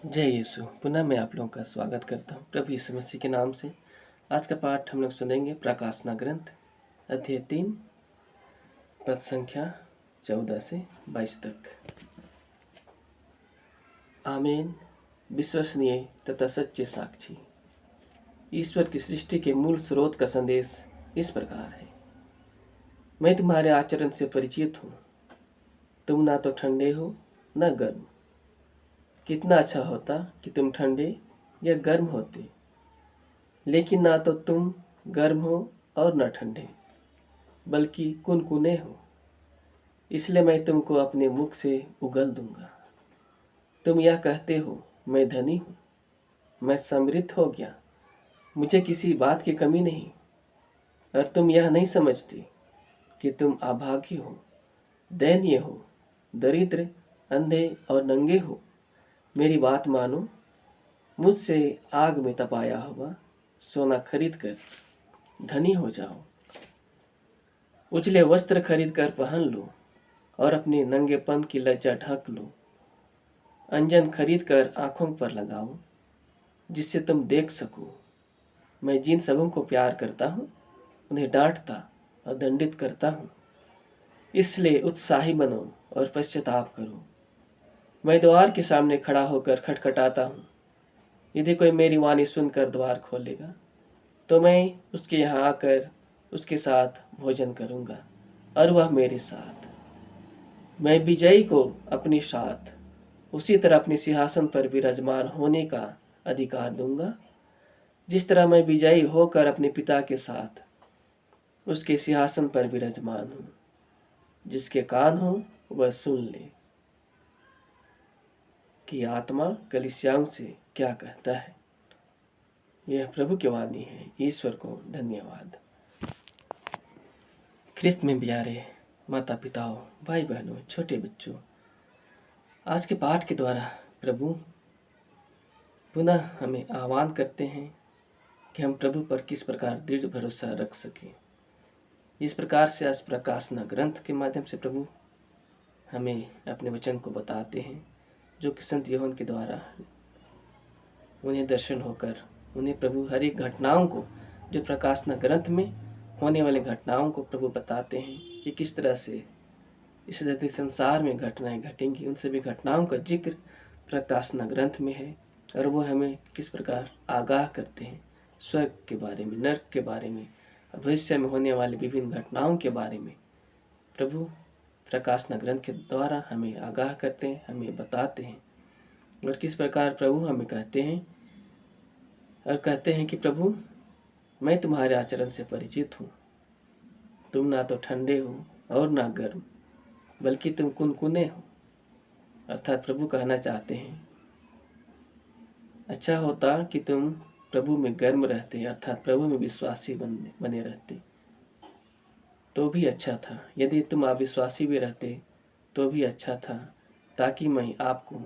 जय यीशु। पुनः मैं आप लोगों का स्वागत करता हूँ प्रभु यीशु मसीह के नाम से। आज का पाठ हम लोग सुनेंगे प्रकाशना ग्रंथ अध्याय 3 पद संख्या 14 से 22 तक। आमीन। विश्वसनीय तथा सच्चे साक्षी। ईश्वर की सृष्टि के मूल स्रोत का संदेश इस प्रकार है। मैं तुम्हारे आचरण से परिचित हूँ। तुम ना तो ठंडे हो न गर्म। कितना अच्छा होता कि तुम ठंडे या गर्म होते, लेकिन ना तो तुम गर्म हो और न ठंडे, बल्कि कुनकुने हो। इसलिए मैं तुमको अपने मुख से उगल दूंगा। तुम यह कहते हो, मैं धनी हूँ, मैं समृद्ध हो गया, मुझे किसी बात की कमी नहीं। और तुम यह नहीं समझती कि तुम अभागी हो, दयनीय हो, दरिद्र, अंधे और नंगे हो। मेरी बात मानो, मुझसे आग में तपाया हुआ सोना खरीद कर धनी हो जाओ। उजले वस्त्र खरीद कर पहन लो और अपने नंगेपन की लज्जा ढक लो। अंजन खरीद कर आंखों पर लगाओ, जिससे तुम देख सको। मैं जिन सबों को प्यार करता हूँ, उन्हें डांटता और दंडित करता हूँ। इसलिए उत्साही बनो और पश्चाताप करो। मैं द्वार के सामने खड़ा होकर खटखटाता हूँ। यदि कोई मेरी वाणी सुनकर द्वार खोलेगा, तो मैं उसके यहाँ आकर उसके साथ भोजन करूँगा और वह मेरे साथ। मैं विजयी को अपने साथ उसी तरह अपने सिंहासन पर विराजमान होने का अधिकार दूंगा, जिस तरह मैं विजयी होकर अपने पिता के साथ उसके सिंहासन पर विराजमान हूँ। जिसके कान हो वह सुन ले कि आत्मा कलीसियाओं से क्या कहता है। यह प्रभु की वाणी है। ईश्वर को धन्यवाद। ख्रिस्त में प्यारे माता पिताओं, भाई बहनों, छोटे बच्चों, आज के पाठ के द्वारा प्रभु पुनः हमें आह्वान करते हैं कि हम प्रभु पर किस प्रकार दृढ़ भरोसा रख सकें। इस प्रकार से आज प्रकाशना ग्रंथ के माध्यम से प्रभु हमें अपने वचन को बताते हैं, जो कि संत यूहन्ना के द्वारा उन्हें दर्शन होकर उन्हें प्रभु हर एक घटनाओं को, जो प्रकाशना ग्रंथ में होने वाली घटनाओं को प्रभु बताते हैं कि किस तरह से इस धरती संसार में घटनाएं घटेंगी। उन सभी घटनाओं का जिक्र प्रकाशना ग्रंथ में है और वो हमें किस प्रकार आगाह करते हैं स्वर्ग के बारे में, नरक के बारे में और भविष्य में होने वाली विभिन्न घटनाओं के बारे में। प्रभु प्रकाशना ग्रंथ के द्वारा हमें आगाह करते हैं, हमें बताते हैं और किस प्रकार प्रभु हमें कहते हैं कि प्रभु, मैं तुम्हारे आचरण से परिचित हूँ। तुम ना तो ठंडे हो और ना गर्म, बल्कि तुम कुनकुने हो। अर्थात प्रभु कहना चाहते हैं, अच्छा होता कि तुम प्रभु में गर्म रहते, अर्थात प्रभु में विश्वासी बने रहते, तो भी अच्छा था। यदि तुम अविश्वासी भी रहते तो भी अच्छा था, ताकि मैं आपको,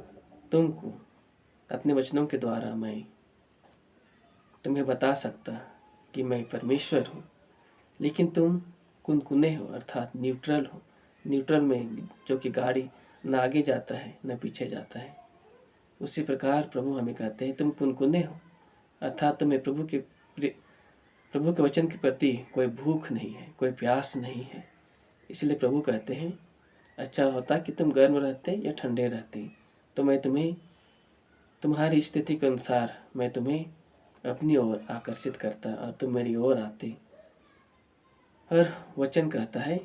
तुमको अपने वचनों के द्वारा मैं तुम्हें बता सकता कि मैं परमेश्वर हूँ। लेकिन तुम कुनकुने हो, अर्थात न्यूट्रल हो। न्यूट्रल में जो कि गाड़ी न आगे जाता है न पीछे जाता है, उसी प्रकार प्रभु हमें कहते हैं तुम कुनकुने हो, अर्थात तुम्हें प्रभु के वचन के प्रति कोई भूख नहीं है, कोई प्यास नहीं है। इसलिए प्रभु कहते हैं, अच्छा होता कि तुम गर्म रहते या ठंडे रहते, तो मैं तुम्हें तुम्हारी स्थिति के अनुसार मैं तुम्हें अपनी ओर आकर्षित करता और तुम मेरी ओर आते। और वचन कहता है,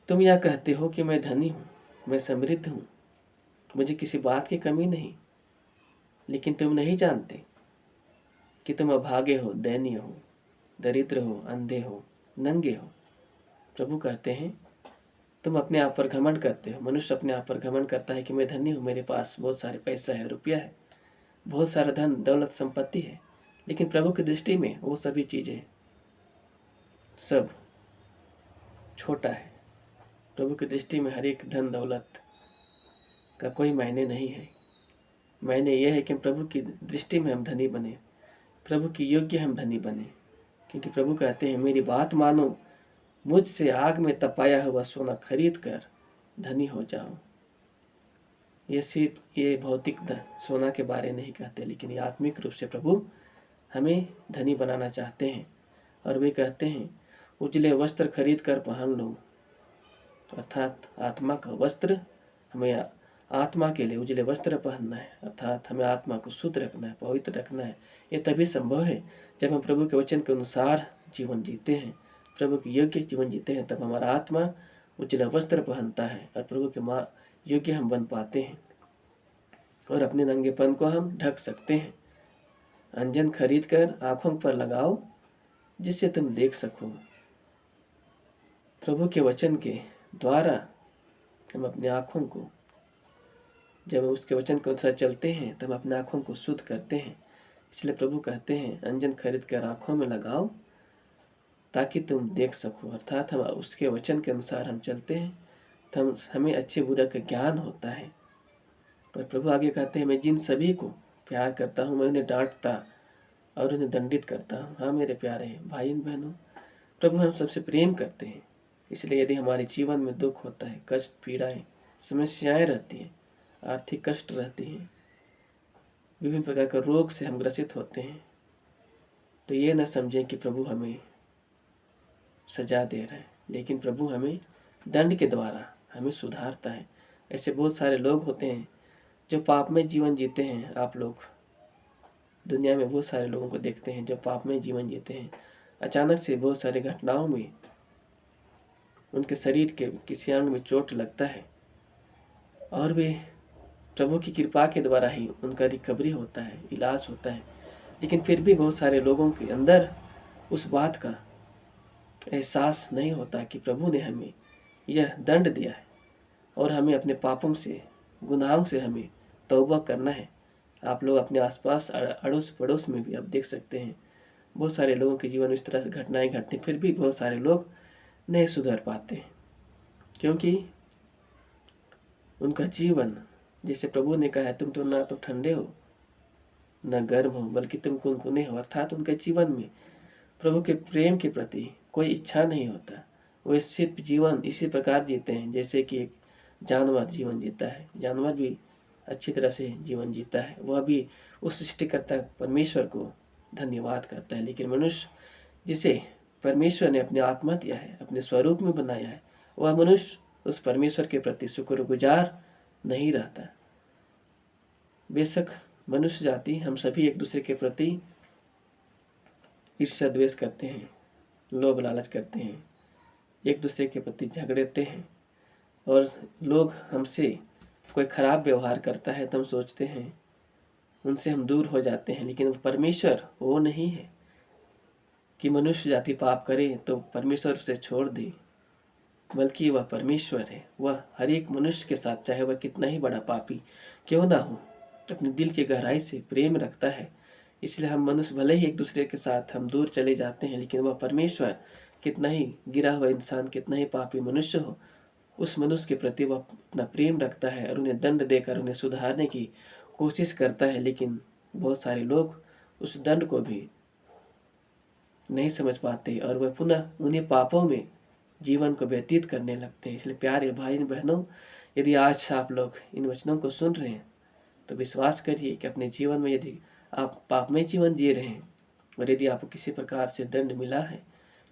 तुम यह कहते हो कि मैं धनी हूँ, मैं समृद्ध हूँ, मुझे किसी बात की कमी नहीं, लेकिन तुम नहीं जानते कि तुम अभागे हो, दयनीय हो, दरिद्र हो, अंधे हो, नंगे हो। प्रभु कहते हैं, तुम अपने आप पर घमंड करते हो। मनुष्य अपने आप पर घमंड करता है कि मैं धनी हूँ, मेरे पास बहुत सारे पैसा है, रुपया है, बहुत सारा धन दौलत संपत्ति है। लेकिन प्रभु की दृष्टि में वो सभी चीज़ें सब छोटा है। प्रभु की दृष्टि में हर एक धन दौलत का कोई मायने नहीं है। मायने यह है कि प्रभु की दृष्टि में हम धनी बने, प्रभु की योग्य हम धनी बने। क्योंकि प्रभु कहते हैं, मेरी बात मानो, मुझसे आग में तपाया हुआ सोना खरीद कर धनी हो जाओ। ये सिर्फ ये भौतिक सोना के बारे नहीं कहते, लेकिन ये आत्मिक रूप से प्रभु हमें धनी बनाना चाहते हैं। और वे कहते हैं उजले वस्त्र खरीद कर पहन लो, अर्थात आत्मा का वस्त्र, हमें आत्मा के लिए उजले वस्त्र पहनना है, अर्थात हमें आत्मा को शुद्ध रखना है, पवित्र रखना है। ये तभी संभव है जब हम प्रभु के वचन के अनुसार जीवन जीते हैं, प्रभु के योग्य जीवन जीते हैं, तब हमारा आत्मा उजले वस्त्र पहनता है और प्रभु के योग्य हम बन पाते हैं और अपने नंगेपन को हम ढक सकते हैं। अंजन खरीद कर आंखों पर लगाओ जिससे तुम देख सको। प्रभु के वचन के द्वारा हम अपने आँखों को, जब हम उसके वचन के अनुसार चलते हैं तब अपने आँखों को शुद्ध करते हैं। इसलिए प्रभु कहते हैं अंजन खरीद कर आँखों में लगाओ ताकि तुम देख सको, अर्थात हम उसके वचन के अनुसार हम चलते हैं तो हमें अच्छे बुरे का ज्ञान होता है। और प्रभु आगे कहते हैं मैं जिन सभी को प्यार करता हूँ मैं उन्हें डांटता और उन्हें दंडित करता हूँ। हाँ मेरे प्यारे भाई बहनों, प्रभु हम सबसे प्रेम करते हैं। इसलिए यदि हमारे जीवन में दुख होता है, कष्ट, पीड़ाएं, समस्याएं रहती हैं, आर्थिक कष्ट रहती हैं, विभिन्न प्रकार के रोग से हम ग्रसित होते हैं, तो ये न समझें कि प्रभु हमें सजा दे रहे हैं, लेकिन प्रभु हमें दंड के द्वारा हमें सुधारता है। ऐसे बहुत सारे लोग होते हैं जो पाप में जीवन जीते हैं। आप लोग दुनिया में बहुत सारे लोगों को देखते हैं जो पाप में जीवन जीते हैं। अचानक से बहुत सारी घटनाओं में उनके शरीर के किसी अंग में चोट लगता है और वे प्रभु की कृपा के द्वारा ही उनका रिकवरी होता है, इलाज होता है। लेकिन फिर भी बहुत सारे लोगों के अंदर उस बात का एहसास नहीं होता कि प्रभु ने हमें यह दंड दिया है और हमें अपने पापों से, गुनाहों से हमें तौबा करना है। आप लोग अपने आसपास अड़ोस पड़ोस में भी आप देख सकते हैं बहुत सारे लोगों के जीवन में इस तरह से घटनाएं घटती, फिर भी बहुत सारे लोग नहीं सुधर पाते हैं क्योंकि उनका जीवन, जैसे प्रभु ने कहा है तुम तो ना तो ठंडे हो न गर्म हो बल्कि तुम कुनकुने हो, अर्थात उनके जीवन में प्रभु के प्रेम के प्रति कोई इच्छा नहीं होता। वे सिर्फ जीवन इसी प्रकार जीते हैं जैसे कि एक जानवर जीवन जीता है। जानवर भी अच्छी तरह से जीवन जीता है, वह भी उस सृष्टिकर्ता परमेश्वर को धन्यवाद करता है। लेकिन मनुष्य जिसे परमेश्वर ने अपने आत्मा दिया है, अपने स्वरूप में बनाया है, वह मनुष्य उस परमेश्वर के प्रति शुक्रगुजार नहीं रहता। बेशक मनुष्य जाति हम सभी एक दूसरे के प्रति ईर्ष्या द्वेष करते हैं, लोभ लालच करते हैं, एक दूसरे के प्रति झगड़ते हैं और लोग हमसे कोई खराब व्यवहार करता है तो हम सोचते हैं उनसे हम दूर हो जाते हैं। लेकिन परमेश्वर वो नहीं है कि मनुष्य जाति पाप करे तो परमेश्वर उसे छोड़ दे, बल्कि वह परमेश्वर है। वह हर एक मनुष्य के साथ, चाहे वह कितना ही बड़ा पापी क्यों ना हो, अपने दिल की गहराई से प्रेम रखता है। इसलिए हम मनुष्य भले ही एक दूसरे के साथ हम दूर चले जाते हैं, लेकिन वह परमेश्वर कितना ही गिरा हुआ इंसान, कितना ही पापी मनुष्य हो, उस मनुष्य के प्रति वह अपना प्रेम रखता है और उन्हें दंड देकर उन्हें सुधारने की कोशिश करता है। लेकिन बहुत सारे लोग उस दंड को भी नहीं समझ पाते और वह पुनः उन्हीं पापों में जीवन को व्यतीत करने लगते हैं। इसलिए प्यारे भाई बहनों, यदि आज आप लोग इन वचनों को सुन रहे हैं तो विश्वास करिए कि अपने जीवन में यदि आप पापमय जीवन जी रहे हैं और यदि आपको किसी प्रकार से दंड मिला है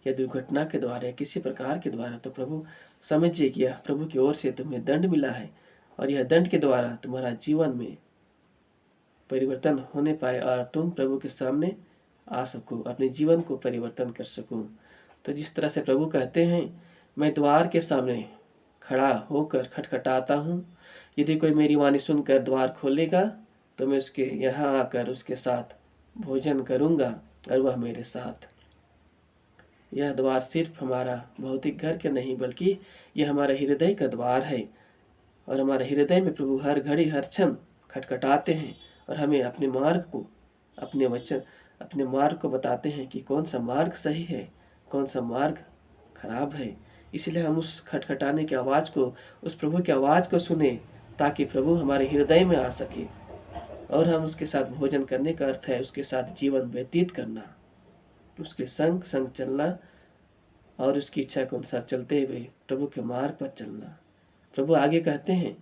या दुर्घटना के द्वारा या किसी प्रकार के द्वारा, तो प्रभु समझिए कि यह प्रभु की ओर से तुम्हें दंड मिला है और यह दंड के द्वारा तुम्हारा जीवन में परिवर्तन होने पाए और तुम प्रभु के सामने आ सको, अपने जीवन को परिवर्तन कर सको। तो जिस तरह से प्रभु कहते हैं मैं द्वार के सामने खड़ा होकर खटखटाता हूँ, यदि कोई मेरी वाणी सुनकर द्वार खोलेगा तो मैं उसके यहाँ आकर उसके साथ भोजन करूँगा और वह मेरे साथ। यह द्वार सिर्फ हमारा भौतिक घर के नहीं बल्कि यह हमारा हृदय का द्वार है और हमारे हृदय में प्रभु हर घड़ी हर क्षण खटखटाते हैं और हमें अपने मार्ग को, अपने वचन, अपने मार्ग को बताते हैं कि कौन सा मार्ग सही है, कौन सा मार्ग खराब है। इसलिए हम उस खटखटाने की आवाज़ को, उस प्रभु की आवाज़ को सुने ताकि प्रभु हमारे हृदय में आ सके और हम उसके साथ भोजन करने का अर्थ है उसके साथ जीवन व्यतीत करना, उसके संग संग चलना और उसकी इच्छा के अनुसार चलते हुए प्रभु के मार्ग पर चलना। प्रभु आगे कहते हैं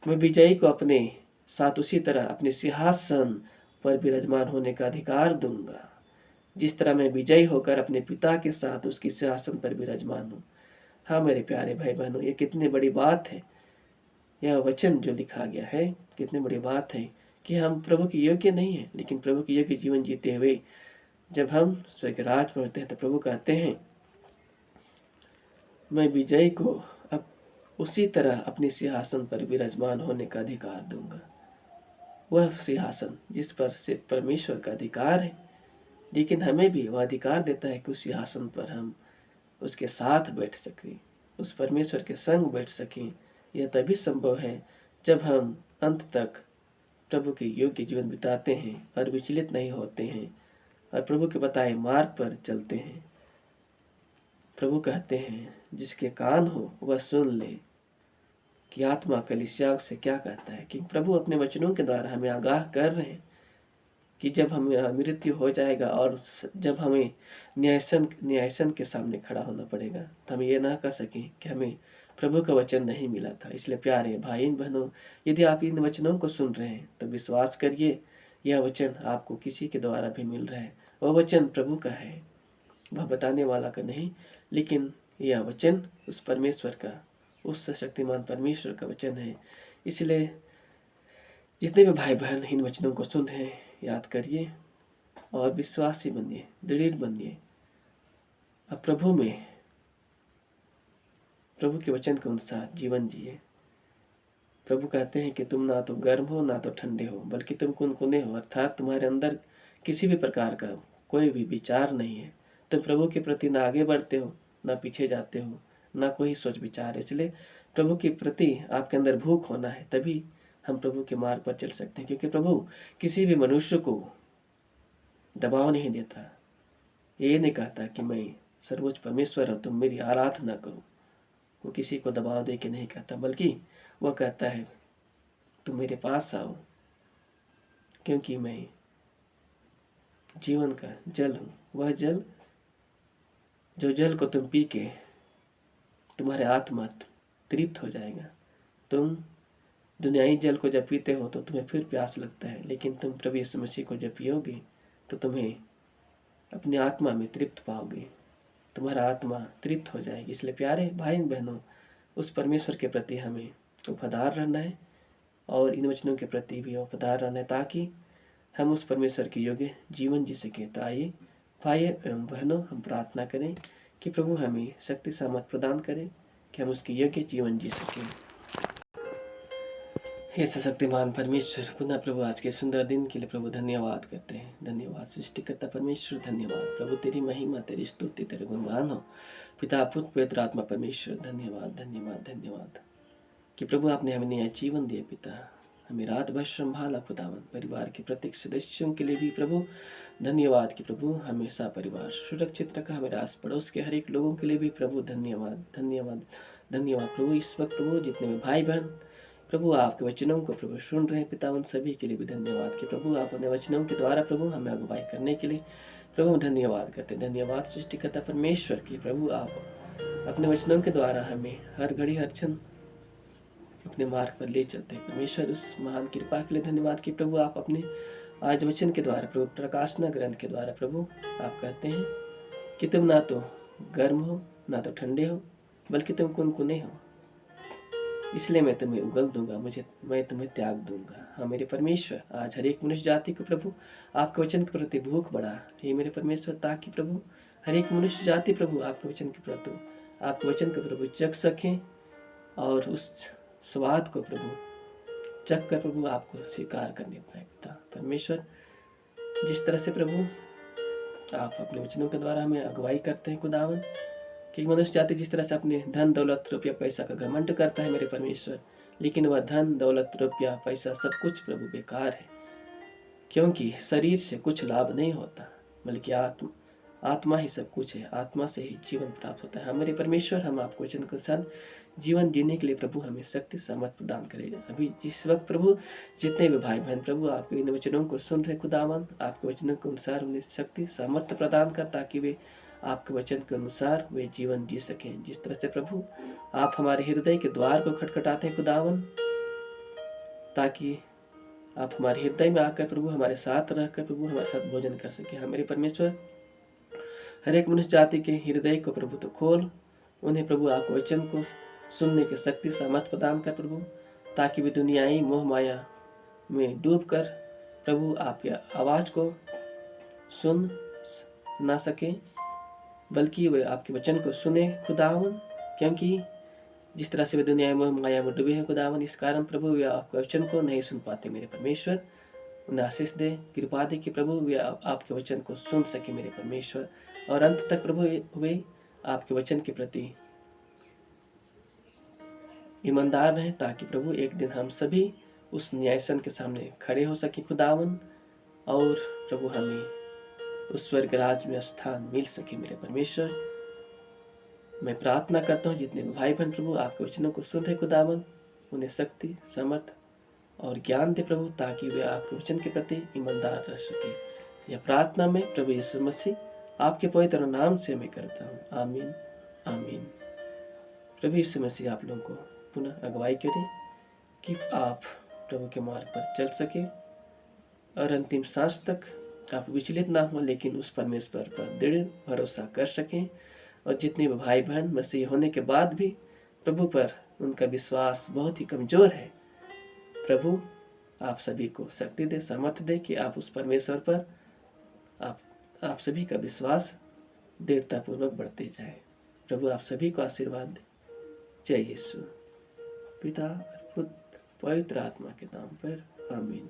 मैं विजयी को अपने साथ उसी तरह अपने सिंहासन पर विराजमान होने का अधिकार दूंगा जिस तरह मैं विजयी होकर अपने पिता के साथ उसकी सिंहासन पर विराजमान हूँ। हाँ मेरे प्यारे भाई बहनों, ये कितनी बड़ी बात है। यह वचन जो लिखा गया है कितनी बड़ी बात है कि हम प्रभु के योग्य नहीं हैं, लेकिन प्रभु के योग्य जीवन जीते हुए जब हम स्वर्ग राज में होते हैं तो प्रभु कहते हैं मैं विजयी को अब उसी तरह अपने सिंहासन पर विराजमान होने का अधिकार दूंगा। वह सिंहासन जिस पर सिर्फ परमेश्वर का अधिकार है, लेकिन हमें भी वह अधिकार देता है कि उस सिंहासन पर हम उसके साथ बैठ सकें, उस परमेश्वर के संग बैठ सकें। यह तभी संभव है जब हम अंत तक प्रभु के योग्य जीवन बिताते हैं और विचलित नहीं होते हैं और प्रभु के बताए मार्ग पर चलते हैं। प्रभु कहते हैं जिसके कान हो वह सुन ले कि आत्मा कलीसिया से क्या कहता है, कि प्रभु अपने वचनों के द्वारा हमें आगाह कर रहे हैं कि जब हमें मृत्यु हो जाएगा और जब हमें न्यायसन के सामने खड़ा होना पड़ेगा तो हम ये ना कह सकें कि हमें प्रभु का वचन नहीं मिला था। इसलिए प्यारे भाई बहनों, यदि आप इन वचनों को सुन रहे हैं तो विश्वास करिए यह वचन आपको किसी के द्वारा भी मिल रहा है। वह वचन प्रभु का है, वह बताने वाला का नहीं, लेकिन यह वचन उस परमेश्वर का, उस शक्तिमान परमेश्वर का वचन है। इसलिए जितने भी भाई बहन इन वचनों को सुन रहे हैं याद करिए और विश्वासी बनिए, दृढ़ बनिए। अब प्रभु में, प्रभु के वचन के अनुसार जीवन जिए। प्रभु कहते हैं कि तुम ना तो गर्म हो ना तो ठंडे हो, बल्कि तुम कुनकुने हो, अर्थात तुम्हारे अंदर किसी भी प्रकार का कोई भी विचार नहीं है। तुम प्रभु के प्रति ना आगे बढ़ते हो ना पीछे जाते हो, ना कोई सोच विचार। इसलिए प्रभु के प्रति आपके अंदर भूख होना है, तभी हम प्रभु के मार्ग पर चल सकते हैं। क्योंकि प्रभु किसी भी मनुष्य को दबाव नहीं देता। ये नहीं कहता कि मैं सर्वोच्च परमेश्वर हूँ तुम मेरी आराधना करो। वो किसी को दबाव दे के नहीं कहता, बल्कि वह कहता है तुम मेरे पास आओ, क्योंकि मैं जीवन का जल हूँ। वह जल, जो जल को तुम पी के तुम्हारे आत्मा तृप्त हो जाएगा। तुम दुनियाई जल को जब पीते हो तो तुम्हें फिर प्यास लगता है, लेकिन तुम प्रभु यीशु मसीह को जब पियोगे तो तुम्हें अपनी आत्मा में तृप्त पाओगे, तुम्हारा आत्मा तृप्त हो जाएगी। इसलिए प्यारे भाई बहनों, उस परमेश्वर के प्रति हमें वफादार रहना है और इन वचनों के प्रति भी वफादार रहना है, ताकि हम उस परमेश्वर के योग्य जीवन जी सकें। तो आइए भाई एवं बहनों, हम प्रार्थना करें कि प्रभु हमें शक्ति सामर्थ प्रदान करें कि हम उसके योग्य जीवन जी सकें। हे सशक्तिमान परमेश्वर, पुनः प्रभु आज के सुंदर दिन के लिए प्रभु धन्यवाद करते हैं। धन्यवाद सृष्टिकर्ता परमेश्वर, धन्यवाद प्रभु, तेरी महिमा, तेरी स्तुति, तेरे गुणगान हो। पिता पुत्र पवित्र आत्मा परमेश्वर, धन्यवाद धन्यवाद धन्यवाद कि प्रभु आपने हमें नया जीवन दिया। पिता हमें रात भर संभाला खुदावन, परिवार के प्रत्येक सदस्यों के लिए भी प्रभु धन्यवाद कि प्रभु हमेशा परिवार सुरक्षित रखा। हमारे आस पड़ोस के हर एक लोगों के लिए भी प्रभु धन्यवाद धन्यवाद धन्यवाद प्रभु। इस वक्त प्रभु जितने भी भाई बहन प्रभु आपके वचनों को प्रभु सुन रहे हैं, पिता उन सभी के लिए भी धन्यवाद कि प्रभु आप अपने वचनों के द्वारा प्रभु हमें अगुवाई करने के लिए प्रभु धन्यवाद करते। धन्यवाद सृष्टिकर्ता परमेश्वर की प्रभु, आप अपने वचनों के द्वारा हमें हर घड़ी हर क्षण अपने मार्ग पर ले चलते हैं। परमेश्वर उस महान कृपा के लिए धन्यवाद कि प्रभु आप अपने आज वचन के द्वारा प्रभु प्रकाशना ग्रंथ के द्वारा प्रभु आप कहते हैं कि तुम ना तो गर्म हो ना तो ठंडे हो, बल्कि तुम कुनकुने हो। इसलिए मैं तुम्हें उगल दूंगा, मैं तुम्हें त्याग दूंगा। हाँ मेरे परमेश्वर, आज हर एक मनुष्य जाति को प्रभु आपके वचन के प्रति भूख बढ़ा हे मेरे परमेश्वर, ताकि प्रभु हर एक मनुष्य जाति प्रभु आपके वचन के प्रति आपके वचन को प्रभु चख सकें और उस स्वाद को प्रभु चख कर प्रभु आपको स्वीकार करने पाए। पिता परमेश्वर, जिस तरह से प्रभु आप अपने वचनों के द्वारा हमें अगुवाई करते हैं खुदावन, कि मनुष्य जाति जिस तरह से अपने धन दौलत रुपया पैसा का घमंड करता है मेरे परमेश्वर, लेकिन वह धन दौलत रुपया पैसा सब कुछ प्रभु बेकार है, क्योंकि शरीर से कुछ लाभ नहीं होता, बल्कि आत्मा ही सब कुछ है। आत्मा से ही जीवन प्राप्त होता है। हमारे परमेश्वर, हम आपको वचन के साथ जीवन जीने के लिए प्रभु हमें शक्ति सामर्थ प्रदान करेगा। अभी जिस वक्त प्रभु जितने भी भाई बहन प्रभु आपके इन वचनों को सुन रहे खुदावन, आपके वचनों के अनुसार उन्हें शक्ति सामर्थ प्रदान कर, ताकि वे आपके वचन के अनुसार वे जीवन जी सकें। जिस तरह से प्रभु आप हमारे हृदय के द्वार को खटखटाते हैं खुदावन, ताकि आप हमारे हृदय में आकर प्रभु हमारे साथ रहकर प्रभु हमारे साथ भोजन कर सके। हाँ मेरे परमेश्वर, हर एक मनुष्य जाति के हृदय को प्रभु तो खोल, उन्हें प्रभु आपके वचन को सुनने की शक्ति सामर्थ प्रदान कर प्रभु, ताकि वे दुनियाई मोह माया में डूब कर प्रभु आपकी आवाज़ को सुन ना सके, बल्कि वे आपके वचन को सुने खुदावन, क्योंकि जिस तरह से वे दुनिया में माया में डूबे हैं खुदावन, इस कारण प्रभु वे आपके वचन को नहीं सुन पाते। मेरे परमेश्वर, उन्हें आशीष दे, कृपा दे कि प्रभु वे आपके वचन को सुन सके मेरे परमेश्वर, और अंत तक प्रभु वे आपके वचन के प्रति ईमानदार रहें, ताकि प्रभु एक दिन हम सभी उस न्यायसन के सामने खड़े हो सके खुदावन, और प्रभु हमें उस स्वर्ग राज में स्थान मिल सके। मेरे परमेश्वर, मैं प्रार्थना करता हूँ जितने भी भाई बहन प्रभु आपके वचनों को सुन रहे खुदावन, उन्हें शक्ति सामर्थ और ज्ञान दे प्रभु, ताकि वे आपके वचन के प्रति ईमानदार रह सके। यह प्रार्थना में प्रभु यीशु मसीह आपके पवित्र नाम से मैं करता हूँ, आमीन आमीन। प्रभु यीशु मसीह आप लोगों को पुनः अगुवाई करें कि आप प्रभु के मार्ग पर चल सके और अंतिम सांस तक आप विचलित ना हो, लेकिन उस परमेश्वर पर दृढ़ भरोसा कर सकें। और जितने भी भाई बहन मसीह होने के बाद भी प्रभु पर उनका विश्वास बहुत ही कमज़ोर है, प्रभु आप सभी को शक्ति दे, सामर्थ्य दे कि आप उस परमेश्वर पर आप सभी का विश्वास दृढ़तापूर्वक बढ़ते जाए। प्रभु आप सभी को आशीर्वाद दे। जय यीशु। पिता, पुत्र, पवित्र आत्मा के नाम पर आमीन।